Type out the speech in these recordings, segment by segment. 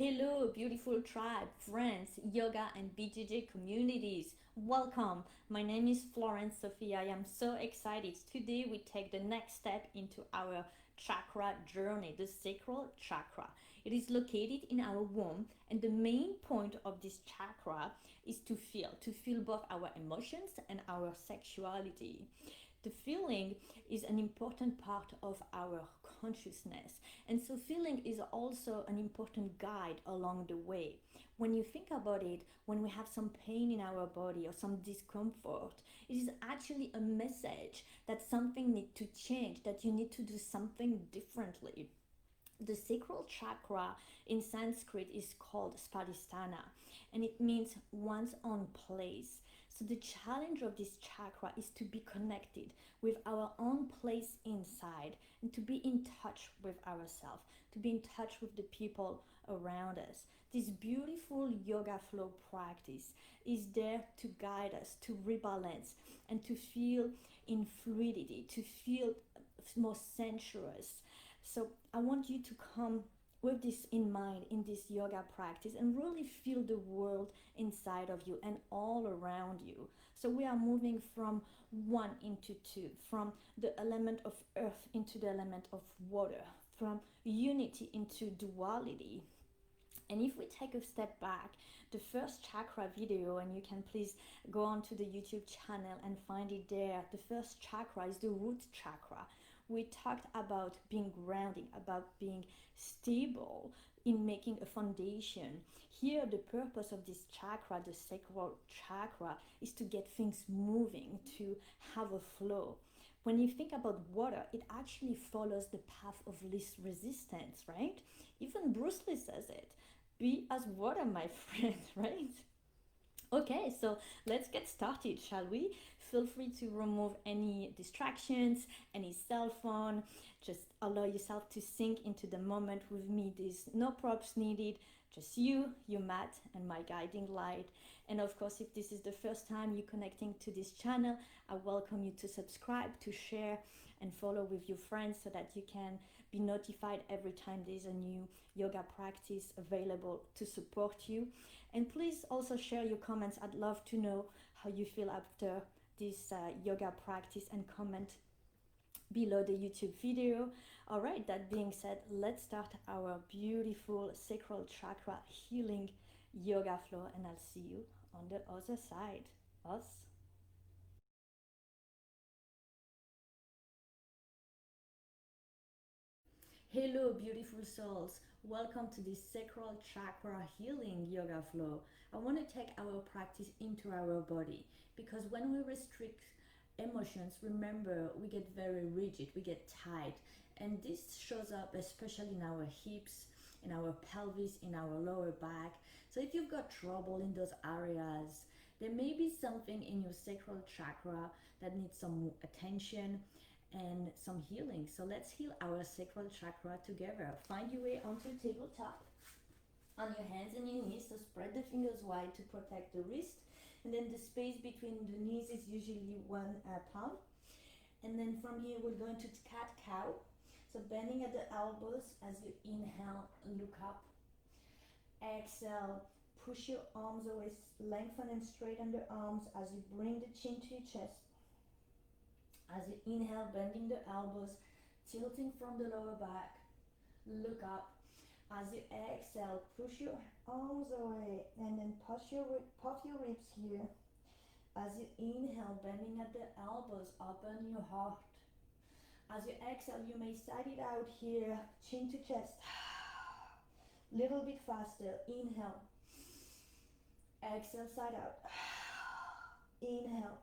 Hello, beautiful tribe, friends, yoga and BJJ communities. Welcome. My name is Florence Sophia. I am so excited. Today we take the next step into our chakra journey, the sacral chakra. It is located in our womb, and the main point of this chakra is to feel both our emotions and our sexuality. The feeling is an important part of our consciousness, and so feeling is also an important guide along the way. When you think about it, when we have some pain in our body or some discomfort, it is actually a message that something needs to change, that you need to do something differently. The sacral chakra in Sanskrit is called Swadhisthana, and it means one's own place. So the challenge of this chakra is to be connected with our own place inside and to be in touch with ourselves, to be in touch with the people around us. This beautiful yoga flow practice is there to guide us, to rebalance, and to feel in fluidity, to feel more sensuous. So I want you to come with this in mind in this yoga practice and really feel the world inside of you and all around you. So we are moving from one into two, from the element of earth into the element of water, from unity into duality. And if we take a step back, the first chakra video, and you can please go on to the YouTube channel and find it there. The first chakra is the root chakra. We talked about being grounding, about being stable in making a foundation. Here, the purpose of this chakra, the sacral chakra, is to get things moving, to have a flow. When you think about water, it actually follows the path of least resistance, right? Even Bruce Lee says it. Be as water, my friend, right? Okay, so let's get started, shall we? Feel free to remove any distractions, any cell phone. Just allow yourself to sink into the moment with me. There's no props needed, just you, your mat, and my guiding light. And of course, if this is the first time you're connecting to this channel, I welcome you to subscribe, to share, and follow with your friends so that you can be notified every time there's a new yoga practice available to support you. And please also share your comments. I'd love to know how you feel after this yoga practice, and comment below the YouTube video. All right, that being said, let's start our beautiful sacral chakra healing yoga flow, and I'll see you on the other side. Us. Hello, beautiful souls. Welcome to this sacral chakra healing yoga flow. I want to take our practice into our body, because when we restrict emotions, remember, we get very rigid, we get tight, and this shows up especially in our hips, in our pelvis, in our lower back. So if you've got trouble in those areas, there may be something in your sacral chakra that needs some attention and some healing. So let's heal our sacral chakra together. Find your way onto the tabletop on your hands and your knees. So spread the fingers wide to protect the wrist, and then the space between the knees is usually 1 palm. And then from here we're going to cat cow. So bending at the elbows. As you inhale, look up. Exhale, push your arms away, lengthen and straighten the arms as you bring the chin to your chest. As you inhale, bending the elbows, tilting from the lower back, look up. As you exhale, push your arms away and then puff your ribs here. As you inhale, bending at the elbows, open your heart. As you exhale, you may side it out here, chin to chest. Little bit faster. Inhale. Exhale, side out. Inhale.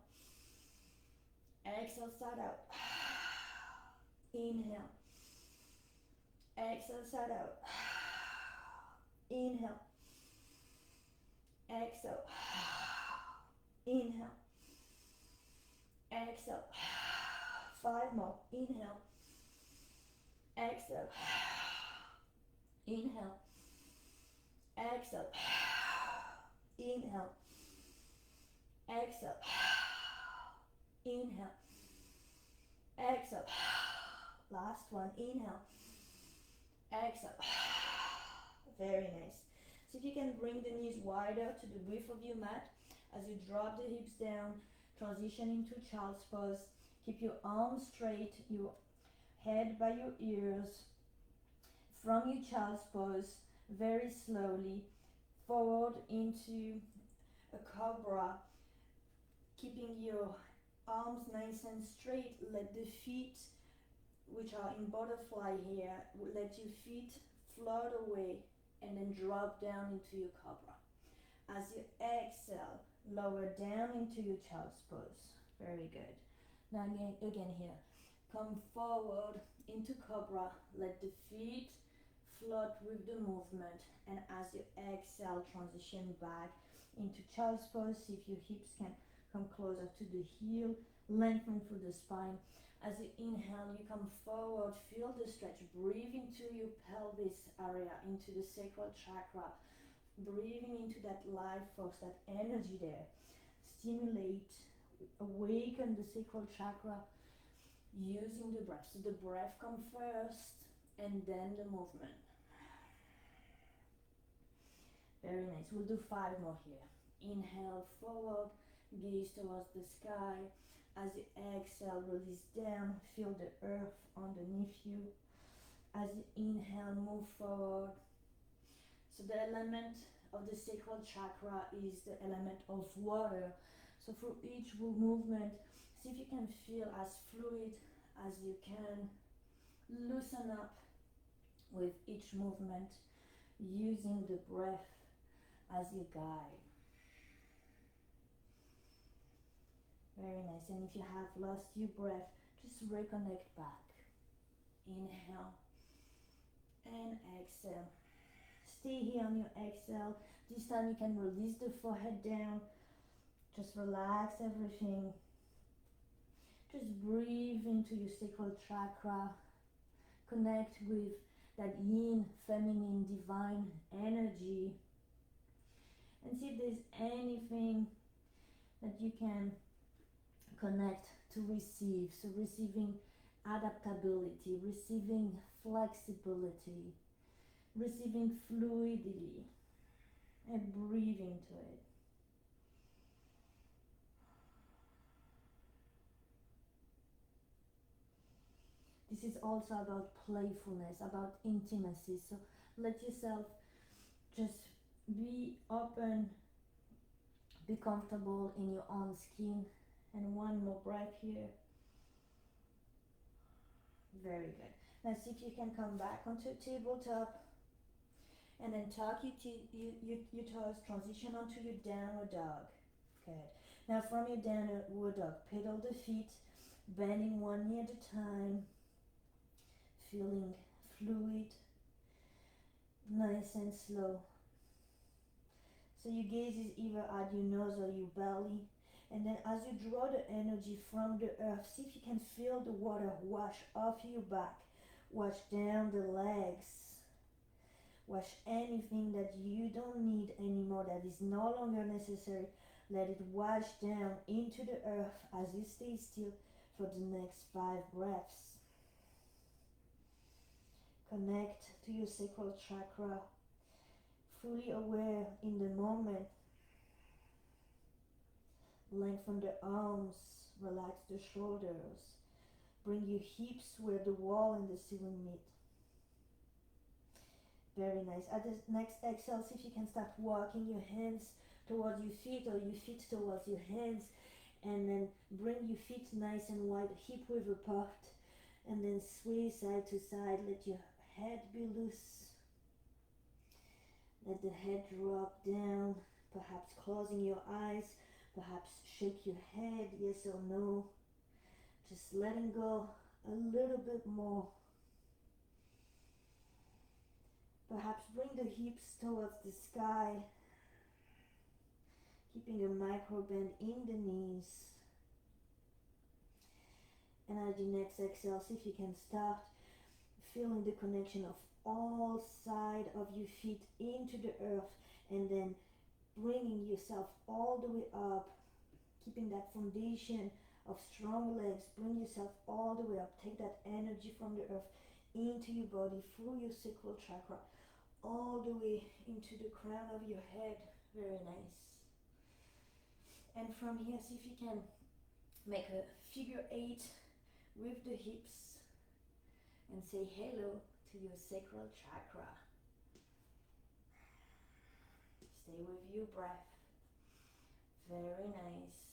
Exhale, side out. Inhale. Exhale, side out. Inhale. Exhale. Inhale. Exhale. 5 more. Inhale. Exhale. Inhale. Exhale. Inhale. Exhale. Inhale. Exhale. Last one. Inhale. Exhale. Very nice. See if you can bring the knees wider to the width of your mat. As you drop the hips down, transition into child's pose. Keep your arms straight, your head by your ears. From your child's pose, very slowly, forward into a cobra, keeping your arms nice and straight. Let the feet, which are in butterfly here, let your feet float away and then drop down into your cobra. As you exhale, lower down into your child's pose. Very good. Now again here, come forward into cobra. Let the feet float with the movement, and as you exhale, transition back into child's pose. See if your hips can come closer to the heel, lengthen through the spine. As you inhale, you come forward, feel the stretch, breathe into your pelvis area, into the sacral chakra, breathing into that life force, that energy there. Stimulate, awaken the sacral chakra using the breath. So the breath comes first and then the movement. Very nice. We'll do 5 more here. Inhale forward, gaze towards the sky. As you exhale, release down, feel the earth underneath you. As you inhale, move forward. So the element of the sacral chakra is the element of water. So for each movement, see if you can feel as fluid as you can. Loosen up with each movement, using the breath as your guide. Very nice. And if you have lost your breath, just reconnect back. Inhale and exhale. Stay here on your exhale. This time you can release the forehead down. Just relax everything. Just breathe into your sacral chakra. Connect with that yin, feminine, divine energy. And see if there's anything that you can connect to receive. So receiving adaptability, receiving flexibility, receiving fluidity, and breathe into it. This is also about playfulness, about intimacy. So let yourself just be open, be comfortable in your own skin. And one more breath here. Very good. Now see if you can come back onto tabletop and then tuck your toes, transition onto your downward dog. Good. Now from your downward dog, pedal the feet, bending one knee at a time, feeling fluid, nice and slow. So your gaze is either at your nose or your belly. And then as you draw the energy from the earth, see if you can feel the water wash off your back, wash down the legs, wash anything that you don't need anymore, that is no longer necessary. Let it wash down into the earth as you stay still for the next 5 breaths. Connect to your sacral chakra, fully aware in the moment. Lengthen the arms, relax the shoulders. Bring your hips where the wall and the ceiling meet. Very nice. At the next exhale, see if you can start walking your hands towards your feet or your feet towards your hands. And then bring your feet nice and wide, hip width apart. And then sway side to side. Let your head be loose. Let the head drop down, perhaps closing your eyes. Perhaps shake your head, yes or no. Just letting go a little bit more. Perhaps bring the hips towards the sky. Keeping a micro bend in the knees. And at your next exhale, see if you can start feeling the connection of all sides of your feet into the earth, and then bringing yourself all the way up, keeping that foundation of strong legs. Bring yourself all the way up. Take that energy from the earth into your body, through your sacral chakra, all the way into the crown of your head. Very nice. And from here, see if you can make a figure 8 with the hips and say hello to your sacral chakra. Stay with your breath. Very nice.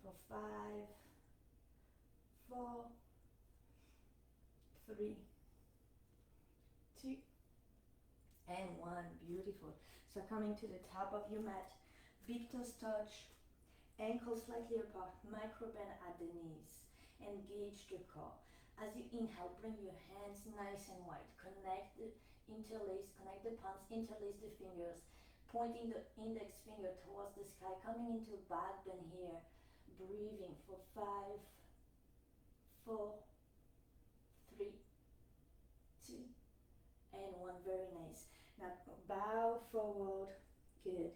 For 5, 4, 3, 2, and 1. Beautiful. So coming to the top of your mat, big toes touch, ankles slightly apart, micro bend at the knees. Engage the core. As you inhale, bring your hands nice and wide. Connect the interlace, connect the palms, interlace the fingers, pointing the index finger towards the sky, coming into back bend here. Breathing for 5, 4, 3, 2, and 1. Very nice. Now bow forward. Good.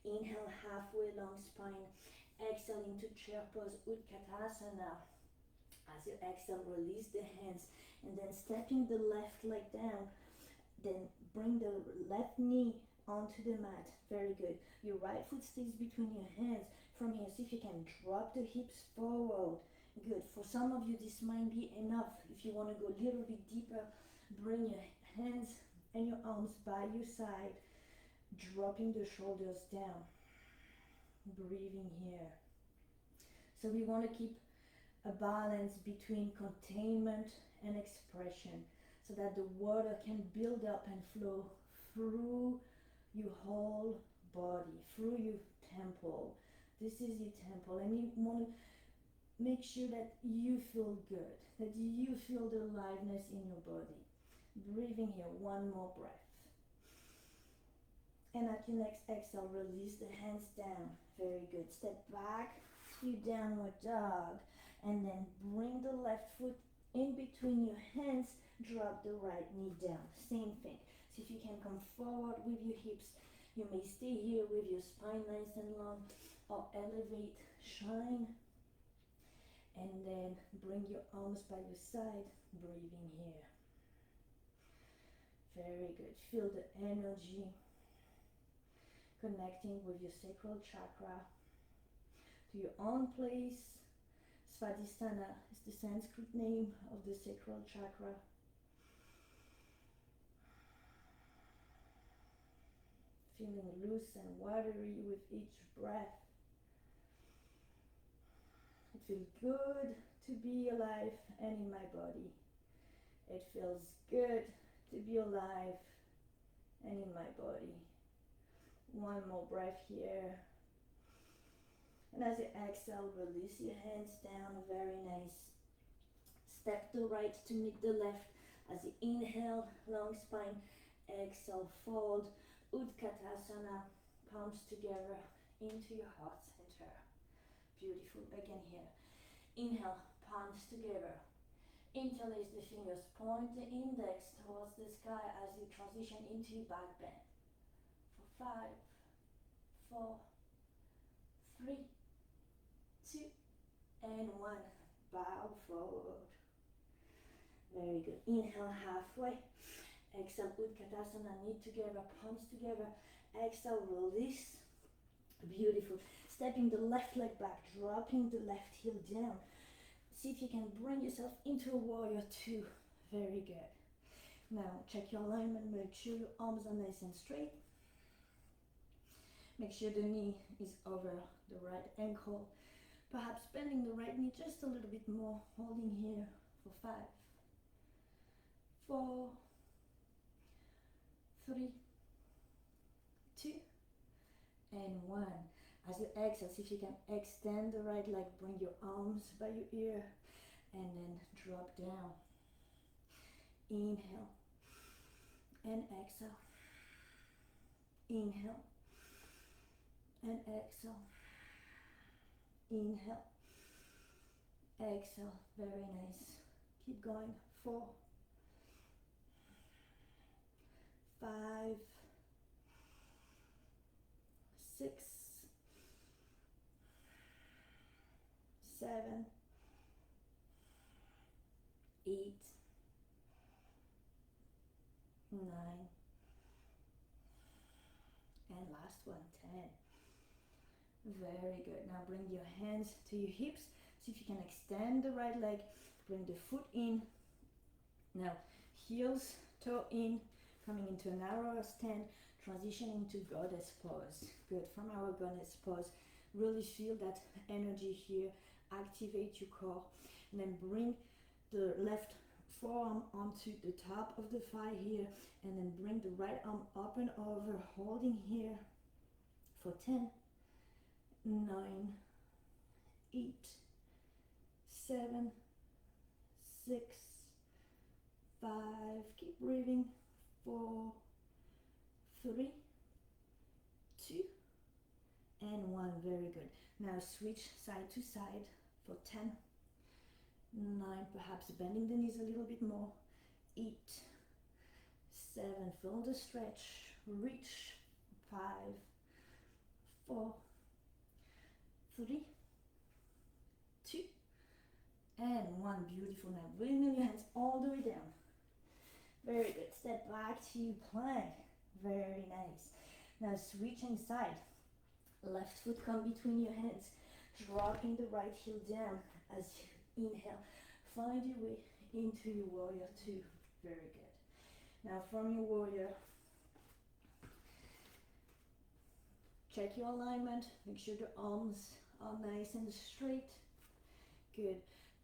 Inhale, halfway long spine. Exhale into chair pose, Utkatasana. As you exhale, release the hands, and then stepping the left leg down, then bring the left knee onto the mat. Very good. Your right foot stays between your hands. From here, see if you can drop the hips forward. Good. For some of you, this might be enough. If you want to go a little bit deeper, bring your hands and your arms by your side, dropping the shoulders down. Breathing here. So we want to keep a balance between containment and expression, so that the water can build up and flow through your whole body, through your temple. This is your temple, and you want to make sure that you feel good, that you feel the aliveness in your body. Breathing here, 1 more breath. And at your next exhale, release the hands down. Very good. Step back to downward dog, and then bring the left foot in between your hands, drop the right knee down. Same thing. See if you can come forward with your hips. You may stay here with your spine nice and long, or elevate, shine, and then bring your arms by your side, breathing here. Very good. Feel the energy connecting with your sacral chakra to your own place. Swadhisthana is the Sanskrit name of the sacral chakra. Feeling loose and watery with each breath. It feels good to be alive and in my body. It feels good to be alive and in my body. 1 more breath here. And as you exhale, release your hands down. Very nice. Step the right to meet the left. As you inhale, long spine. Exhale, fold. Utkatasana. Palms together into your heart center. Beautiful. Again here. Inhale, palms together. Interlace the fingers. Point the index towards the sky as you transition into your back bend. For 5, 4, 3, 2, and 1. Bow forward. Very good. Inhale halfway. Exhale, Utkatasana, knee together, palms together. Exhale, release. Beautiful. Stepping the left leg back, dropping the left heel down. See if you can bring yourself into a warrior 2. Very good. Now check your alignment, make sure your arms are nice and straight. Make sure the knee is over the right ankle. Perhaps bending the right knee just a little bit more, holding here for 5, 4, 3, 2, and 1. As you exhale, see if you can extend the right leg, bring your arms by your ear, and then drop down. Inhale and exhale. Inhale and exhale. Inhale, exhale. Very nice. Keep going. 4, 5, 6, 7, 8, 9, and last one, 10. Very good. Now bring your hands to your hips. See if you can extend the right leg. Bring the foot in. Now heels, toe in, coming into a narrower stand, transitioning to goddess pose. Good. From our goddess pose, really feel that energy here. Activate your core. And then bring the left forearm onto the top of the thigh here, and then bring the right arm up and over, holding here for 10, 9, 8, 7, 6, 5, keep breathing, 4, 3, 2, and 1. Very good. Now switch side to side for 10, 9, perhaps bending the knees a little bit more, 8, 7, feel the stretch, reach, 5, 4, 3, 2, and 1. Beautiful. Now bring your hands all the way down. Very good. Step back to plank. Very nice. Now switching side. Left foot come between your hands, dropping the right heel down as you inhale. Find your way into your warrior 2. Very good. Now from your warrior, check your alignment. Make sure the arms are nice and straight. Good.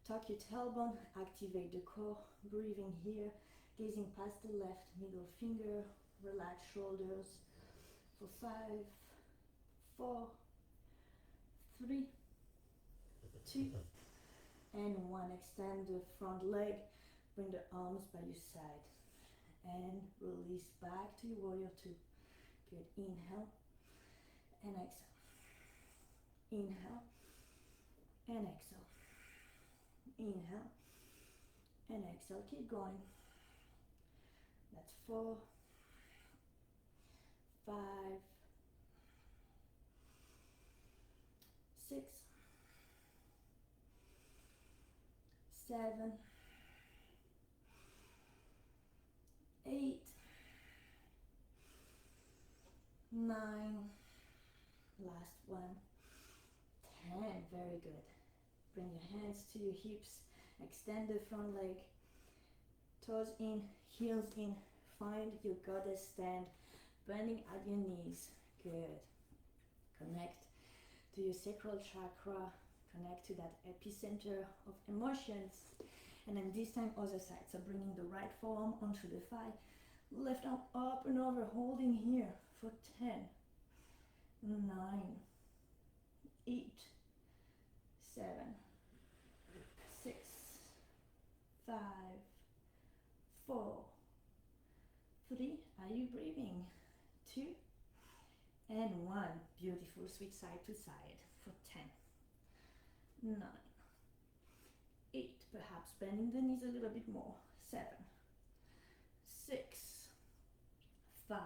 Tuck your tailbone, activate the core, breathing here, gazing past the left middle finger, relax shoulders for 5, 4, 3, 2, and 1. Extend the front leg, bring the arms by your side, and release back to your warrior 2. Good. Inhale and exhale. Inhale and exhale. Inhale and exhale. Keep going. That's 4, 5, 6, 7, 8, 9, last one, 10. Very good. Bring your hands to your hips, extend the front leg, toes in, heels in, find your goddess stand, bending at your knees. Good. Connect to your sacral chakra, connect to that epicenter of emotions, and then this time other side. So bringing the right forearm onto the thigh, left arm up and over, holding here for 10, 9, 8, 7, 6, 5, 4, 3, are you breathing? 2, and 1. Beautiful. Switch side to side for 10, 9, 8, perhaps bending the knees a little bit more, 7, 6, 5,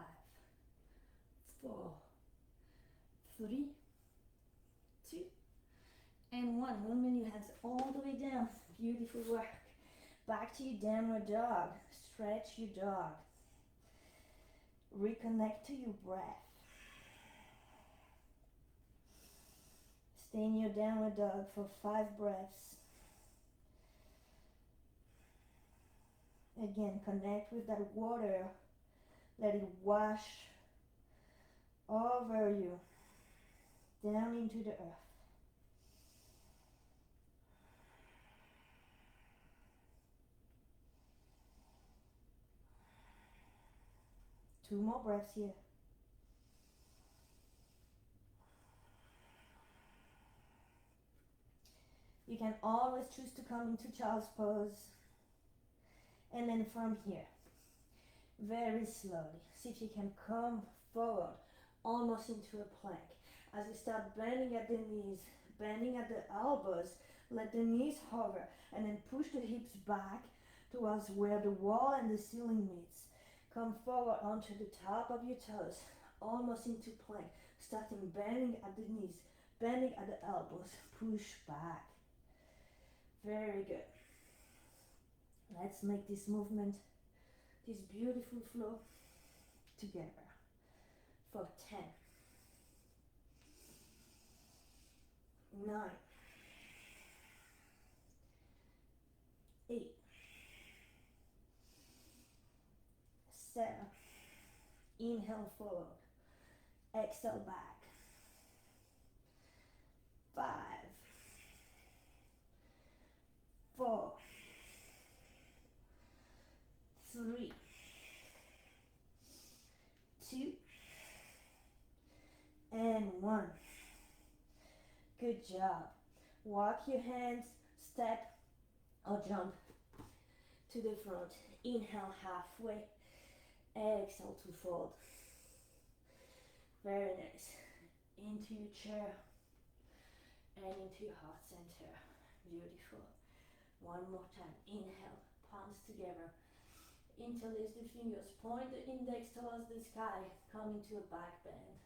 4, 3, 2, and 1. Moving your hands all the way down. Beautiful work. Back to your downward dog. Stretch your dog. Reconnect to your breath. Stay in your downward dog for 5 breaths. Again, connect with that water. Let it wash over you, down into the earth. Two more breaths here. You can always choose to come into child's pose. And then from here, very slowly, see if you can come forward, almost into a plank. As you start bending at the knees, bending at the elbows, let the knees hover, and then push the hips back towards where the wall and the ceiling meets. Come forward onto the top of your toes, almost into plank, starting bending at the knees, bending at the elbows, push back. Very good. Let's make this movement this beautiful flow together for 10, 9, 8, 7, inhale forward, exhale back, 5, 4, 3, 2, and 1. Good job. Walk your hands, step or jump to the front. Inhale halfway, exhale to fold. Very nice. Into your chair and into your heart center. Beautiful. One more time. Inhale, palms together. Interlace the fingers. Point the index towards the sky. Come into a back bend.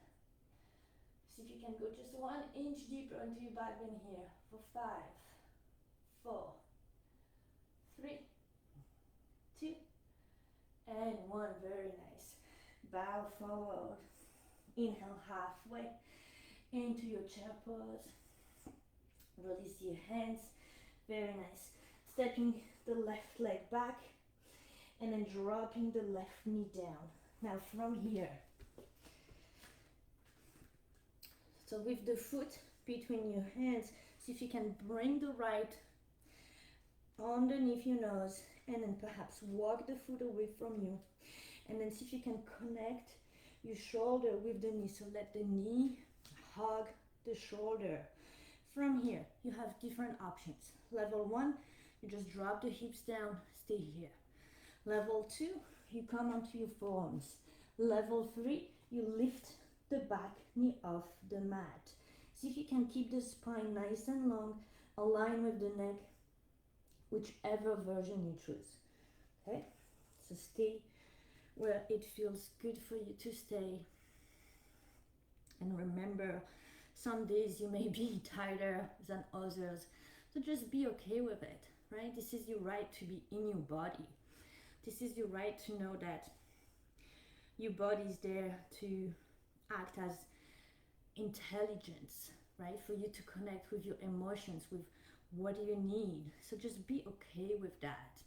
See if you can go just 1 inch deeper into your back bend here. For 5, 4, 3, 2, and 1. Very nice. Bow forward. Inhale halfway into your chair pose. Release your hands. Very nice. Stepping the left leg back and then dropping the left knee down. Now from here, so with the foot between your hands, see if you can bring the right underneath your nose and then perhaps walk the foot away from you. And then see if you can connect your shoulder with the knee. So let the knee hug the shoulder. From here, you have different options. Level 1, you just drop the hips down, stay here. Level 2, you come onto your forearms. Level 3, you lift the back knee off the mat. See if you can keep the spine nice and long, align with the neck, whichever version you choose. Okay? So stay where it feels good for you to stay. And remember, some days you may be tighter than others, so just be okay with it, right? This is your right to be in your body. This is your right to know that your body is there to act as intelligence, right? For you to connect with your emotions, with what you need. So just be okay with that.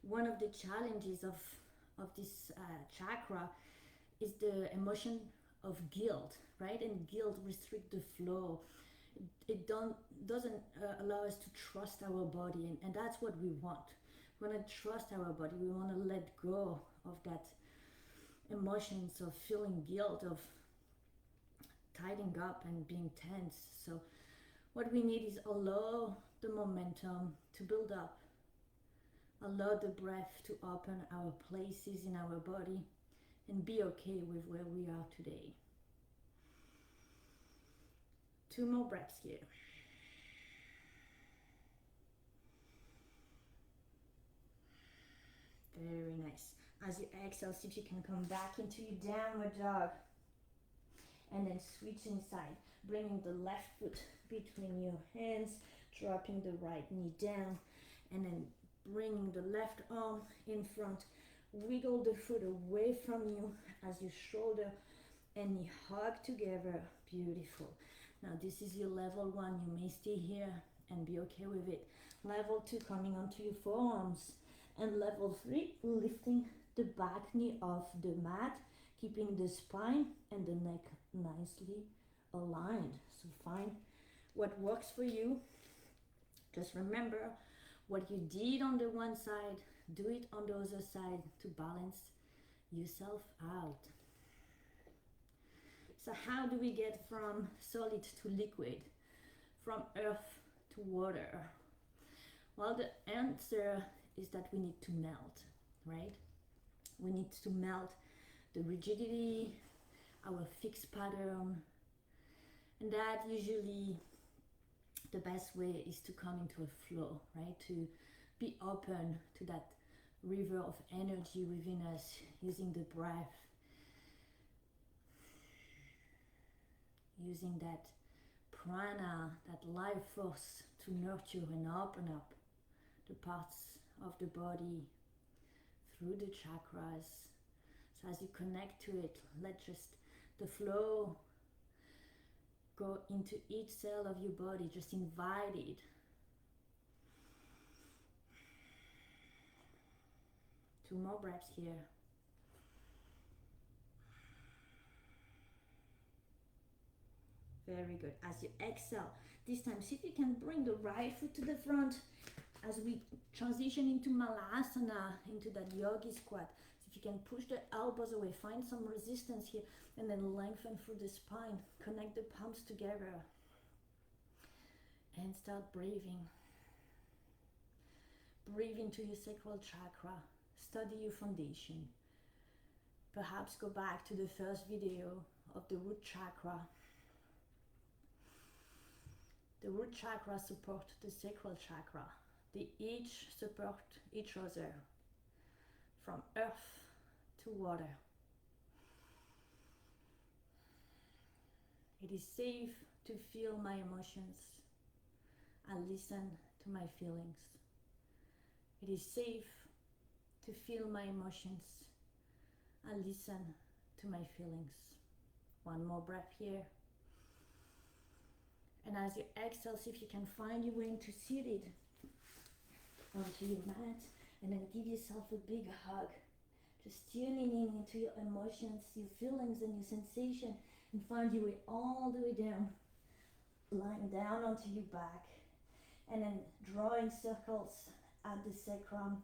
One of the challenges of this chakra is the emotion of guilt, right? And guilt restricts the flow. It doesn't allow us to trust our body, and that's what we want. We want to trust our body. We want to let go of that emotions of feeling guilt, of tightening up and being tense. So what we need is allow the momentum to build up. Allow the breath to open our places in our body and be okay with where we are today. 2 more breaths here. Very nice. As you exhale, see if you can come back into your downward dog. And then switching side, bringing the left foot between your hands, dropping the right knee down, and then bringing the left arm in front. Wiggle the foot away from you as your shoulder and knee hug together. Beautiful. Now this is your level 1. You may stay here and be okay with it. Level 2, coming onto your forearms. And level 3, lifting the back knee off the mat, keeping the spine and the neck nicely aligned. So find what works for you. Just remember, what you did on the one side, do it on the other side to balance yourself out. So how do we get from solid to liquid, from earth to water? Well, the answer is that we need to melt, right? We need to melt the rigidity, our fixed pattern, and that usually the best way is to come into a flow, right? To be open to that river of energy within us, using the breath, using that prana, that life force to nurture and open up the parts of the body through the chakras. So as you connect to it, let just the flow go into each cell of your body. Just invite it. Two more breaths here. Very good. As you exhale, this time see if you can bring the right foot to the front as we transition into Malasana, into that yogi squat. So if you can push the elbows away, find some resistance here, and then lengthen through the spine. Connect the palms together and start breathing. Breathe into your sacral chakra. Study your foundation. Perhaps go back to the first video of the root chakra. The root chakra support the sacral chakra. They each support each other, from earth to water. It is safe to feel my emotions and listen to my feelings. It is safe to feel my emotions and listen to my feelings. One more breath here. And as you exhale, see if you can find your way into seated onto your mat, and then give yourself a big hug. Just tuning in into your emotions, your feelings and your sensation, and find your way all the way down, lying down onto your back, and then drawing circles at the sacrum,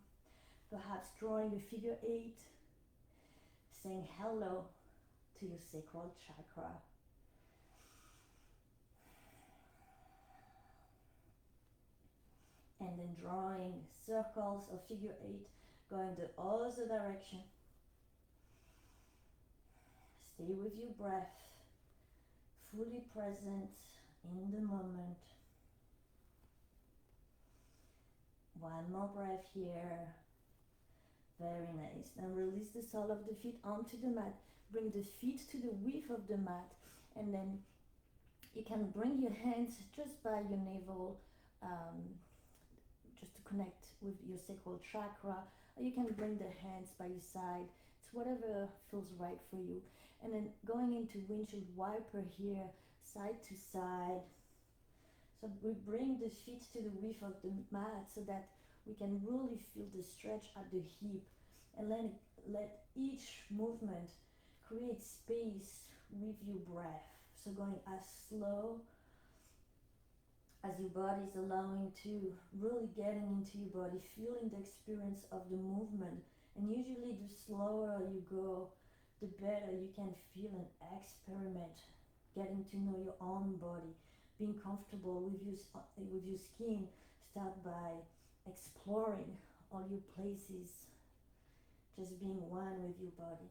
perhaps drawing a figure 8, saying hello to your sacral chakra. And then drawing circles or figure 8 going the other direction. Stay with your breath, fully present in the moment. One more breath here. Very nice. Now release the sole of the feet onto the mat. Bring the feet to the width of the mat, and then you can bring your hands just by your navel, just to connect with your sacral chakra, or you can bring the hands by your side. It's whatever feels right for you. And then going into windshield wiper here, side to side. So we bring the feet to the width of the mat so that we can really feel the stretch at the hip, and let each movement create space with your breath. So going as slow as your body is allowing to, really getting into your body, feeling the experience of the movement. And usually the slower you go, the better you can feel and experiment, getting to know your own body, being comfortable with your skin. Start by exploring all your places, just being one with your body.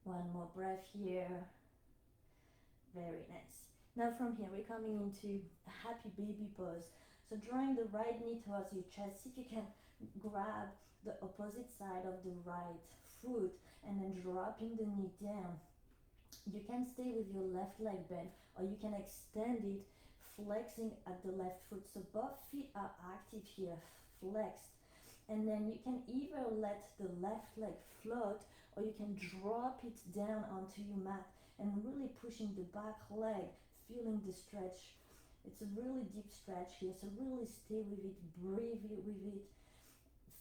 One more breath here. Very nice. Now from here, we're coming into a happy baby pose. So drawing the right knee towards your chest, see if you can grab the opposite side of the right foot and then dropping the knee down. You can stay with your left leg bent, or you can extend it, flexing at the left foot. So both feet are active here, flexed. And then you can either let the left leg float, or you can drop it down onto your mat and really pushing the back leg, feeling the stretch. It's a really deep stretch here, so really stay with it, breathe with it,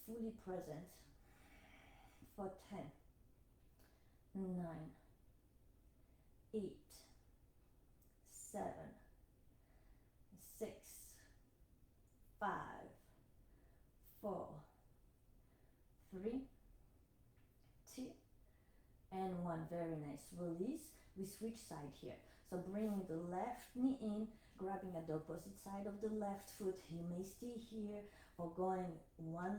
fully present for 10, 9, 8, 7, 6, 5, 4, 3, 2, and 1. Very nice. Release. We switch side here. So bringing the left knee in, grabbing at the opposite side of the left foot. You may stay here or going one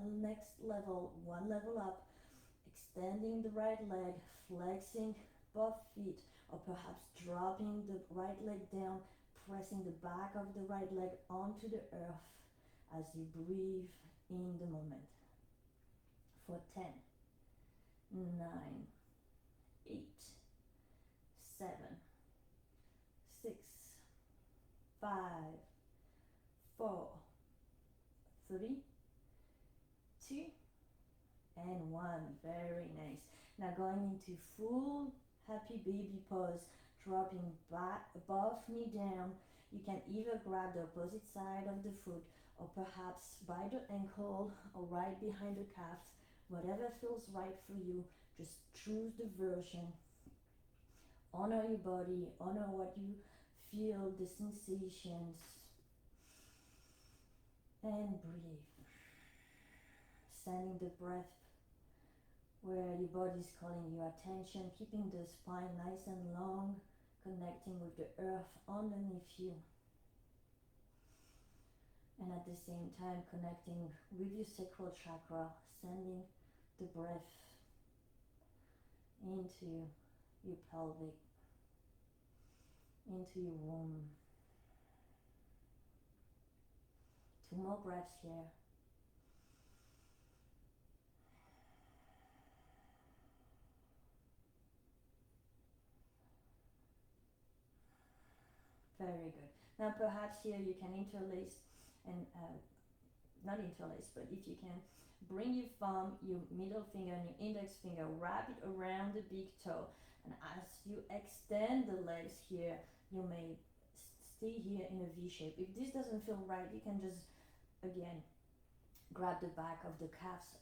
level up, extending the right leg, flexing both feet, or perhaps dropping the right leg down, pressing the back of the right leg onto the earth as you breathe in the moment. For 10, 9, 8, 7, 6, 5, 4, 3, 2, and one. Very nice. Now going into full happy baby pose, dropping back, both knee down. You can either grab the opposite side of the foot or perhaps by the ankle or right behind the calves. Whatever feels right for you, just choose the version. Honor your body, honor what you feel, the sensations, and breathe. Sending the breath where your body is calling your attention, keeping the spine nice and long, connecting with the earth underneath you. And at the same time connecting with your sacral chakra, sending the breath into your pelvic, into your womb. 2 more breaths here. Very good. Now perhaps here you can interlace and not interlace, but if you can bring your thumb, your middle finger and your index finger, wrap it around the big toe, and as you extend the legs here, you may stay here in a V shape. If this doesn't feel right, you can just again grab the back of the calves.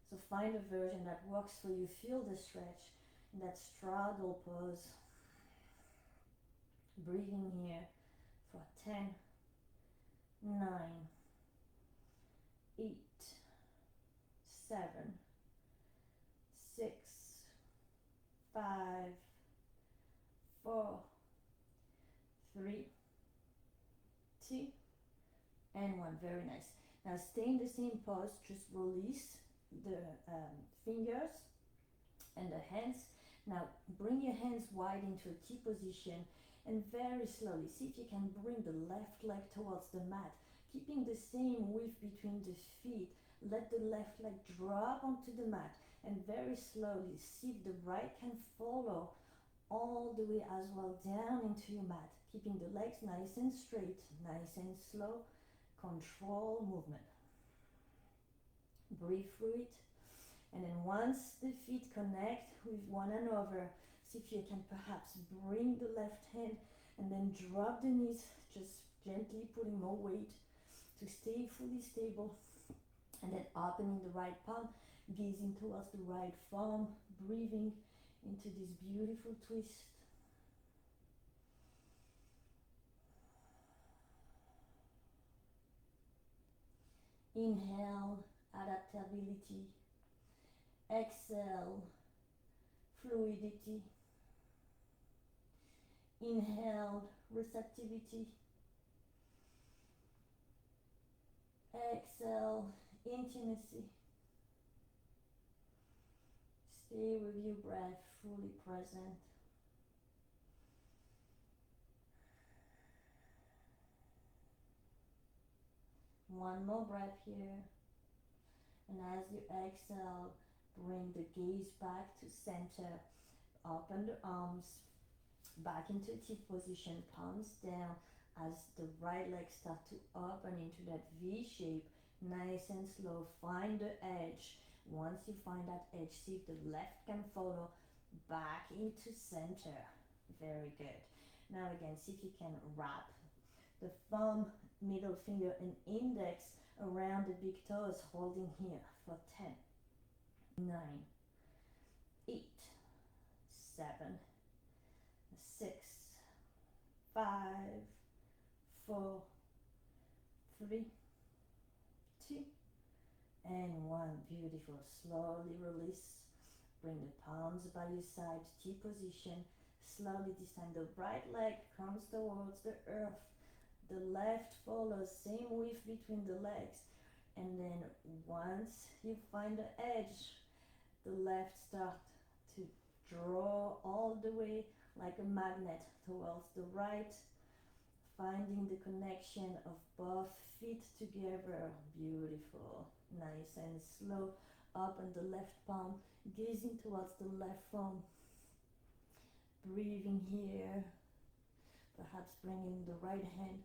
So find a version that works for you. Feel the stretch in that straddle pose. Breathing here for 10, 9, 8, 7, 6, 5, 4, 3, 2, and 1. Very nice. Now stay in the same pose, just release the fingers and the hands. Now bring your hands wide into a T position and very slowly see if you can bring the left leg towards the mat, keeping the same width between the feet. Let the left leg drop onto the mat and very slowly see if the right can follow all the way as well down into your mat, keeping the legs nice and straight, nice and slow. Control movement. Breathe through it, and then once the feet connect with one another, see if you can perhaps bring the left hand and then drop the knees, just gently putting more weight to stay fully stable, and then opening the right palm, gazing towards the right thumb, breathing into this beautiful twist. Inhale, adaptability. Exhale, fluidity. Inhale, receptivity. Exhale, intimacy. Stay with your breath, fully present. One more breath here. And as you exhale, bring the gaze back to center. Open the arms back into T position, palms down as the right leg starts to open into that V shape. Nice and slow. Find the edge. Once you find that edge, see if the left can follow back into center. Very good. Now again, see if you can wrap the thumb, middle finger and index around the big toes, holding here for 10, 9, 8, 7, 6, 5, 4, 3, 2, and 1. Beautiful. Slowly release. Bring the palms by your side, T position. Slowly this time the right leg comes towards the earth. The left follows, same width between the legs. And then once you find the edge, the left starts to draw all the way like a magnet towards the right, finding the connection of both feet together. Beautiful. Nice and slow. Open the left palm, gazing towards the left thumb. Breathing here. Perhaps bringing the right hand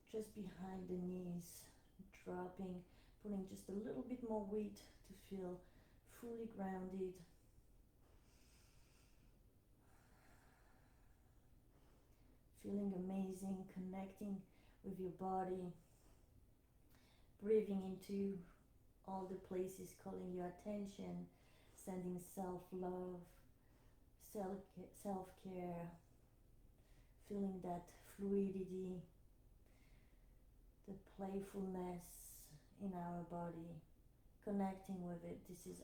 just behind the knees, dropping putting just a little bit more weight to feel fully grounded. Feeling amazing, connecting with your body, breathing into all the places calling your attention, sending self-love, self-care, feeling that fluidity, the playfulness in our body, connecting with it. This is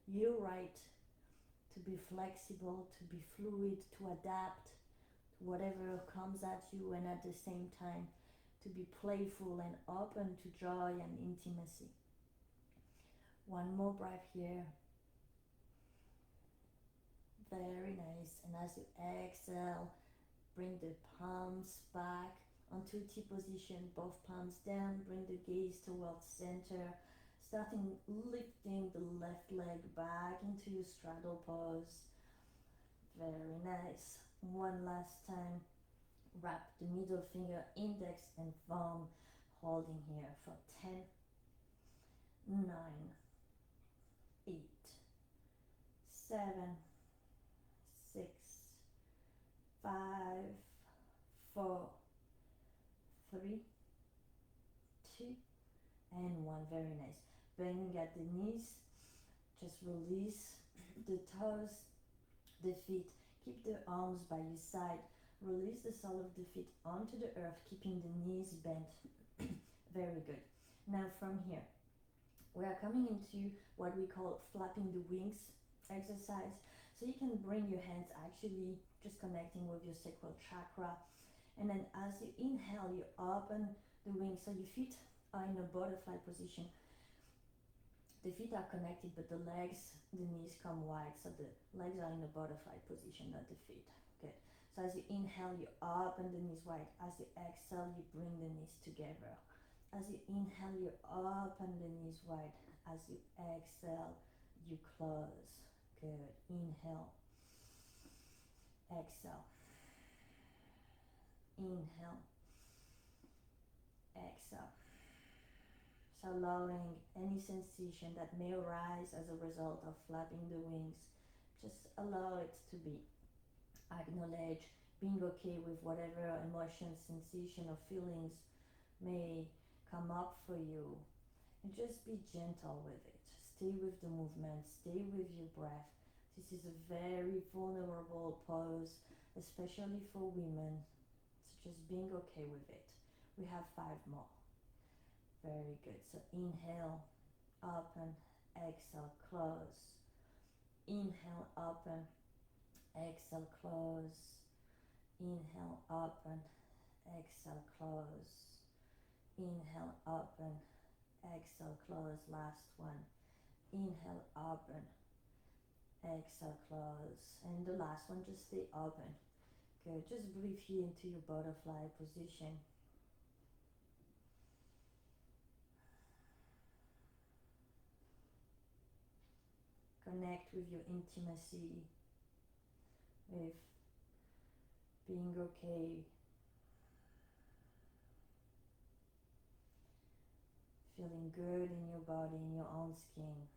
your right to be flexible, to be fluid, to adapt to whatever comes at you, and at the same time to be playful and open to joy and intimacy. One more breath here. Very nice. And as you exhale, bring the palms back onto T position, both palms down, bring the gaze towards center, starting lifting the left leg back into your straddle pose. Very nice. One last time. Wrap the middle finger, index and thumb, holding here for 10, 9, 8, 7, 6, 5, 4, 3, 2, and 1. Very nice. Bending at the knees, just release the toes, the feet. Keep the arms by your side. Release the sole of the feet onto the earth, keeping the knees bent. Very good. Now from here, we are coming into what we call flapping the wings exercise. So you can bring your hands actually just connecting with your sacral chakra. And then as you inhale, you open the wings. So your feet are in a butterfly position. The feet are connected, but the legs, the knees come wide. So the legs are in a butterfly position, not the feet. Good. So as you inhale, you open the knees wide. As you exhale, you bring the knees together. As you inhale, you open the knees wide. As you exhale, you close. Good. Inhale. Exhale. Inhale. Exhale. So allowing any sensation that may arise as a result of flapping the wings, just allow it to be. Acknowledge being okay with whatever emotion, sensation, or feelings may come up for you. And just be gentle with it. Stay with the movement, stay with your breath. This is a very vulnerable pose, especially for women. So just being okay with it. We have 5 more. Very good. So inhale, open, exhale, close. Inhale, open. Exhale, close. Inhale, open. Exhale, close. Inhale, open. Exhale, close. Last one. Inhale, open. Exhale, close. And the last one, just stay open. Good. Just breathe here into your butterfly position. Connect with your intimacy, with being okay, feeling good in your body, in your own skin.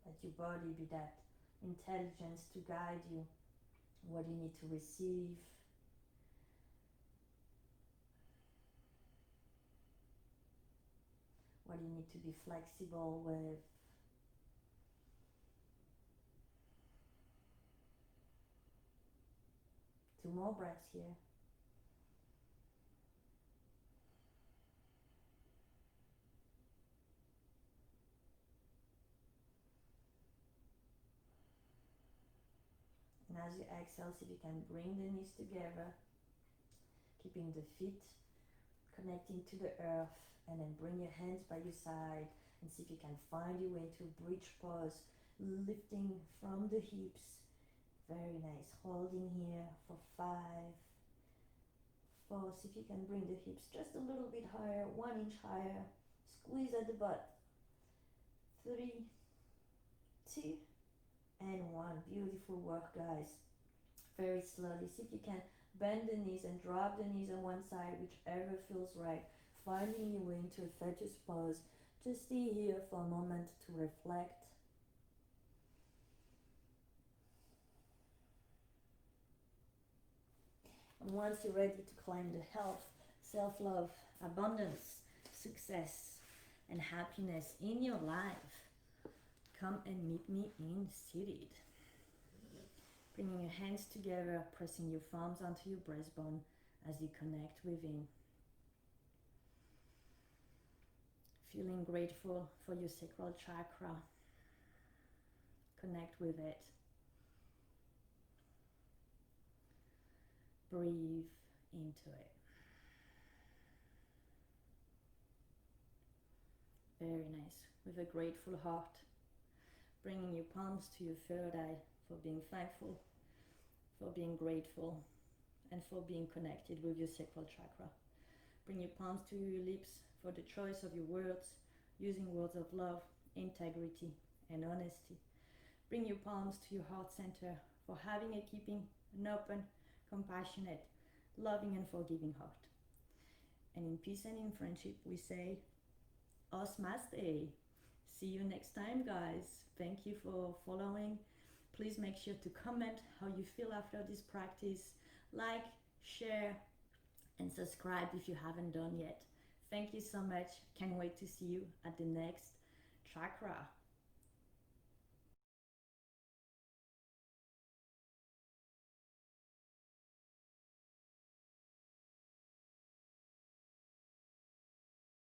Let your body be that intelligence to guide you, what you need to receive. What you need to be flexible with. Two more breaths here. And as you exhale, see if you can bring the knees together, keeping the feet connecting to the earth, and then bring your hands by your side and see if you can find your way to bridge pose, lifting from the hips. Very nice. Holding here for 5, 4. See if you can bring the hips just a little bit higher, 1 inch higher. Squeeze at the butt. 3, 2, and 1. Beautiful work, guys. Very slowly. See if you can bend the knees and drop the knees on one side, whichever feels right. Finding your way into a fetus pose. Just stay here for a moment to reflect. And once you're ready to claim the health, self-love, abundance, success, and happiness in your life, come and meet me in seated. Bringing your hands together, pressing your palms onto your breastbone as you connect within. Feeling grateful for your sacral chakra. Connect with it. Breathe into it. Very nice. With a grateful heart, bringing your palms to your third eye for being thankful, for being grateful, and for being connected with your sacral chakra. Bring your palms to your lips for the choice of your words, using words of love, integrity, and honesty. Bring your palms to your heart center for having and keeping an open, compassionate, loving, and forgiving heart. And in peace and in friendship, we say, Osmaste. See you next time, guys. Thank you for following. Please make sure to comment how you feel after this practice. Like, share, and subscribe if you haven't done yet. Thank you so much. Can't wait to see you at the next chakra.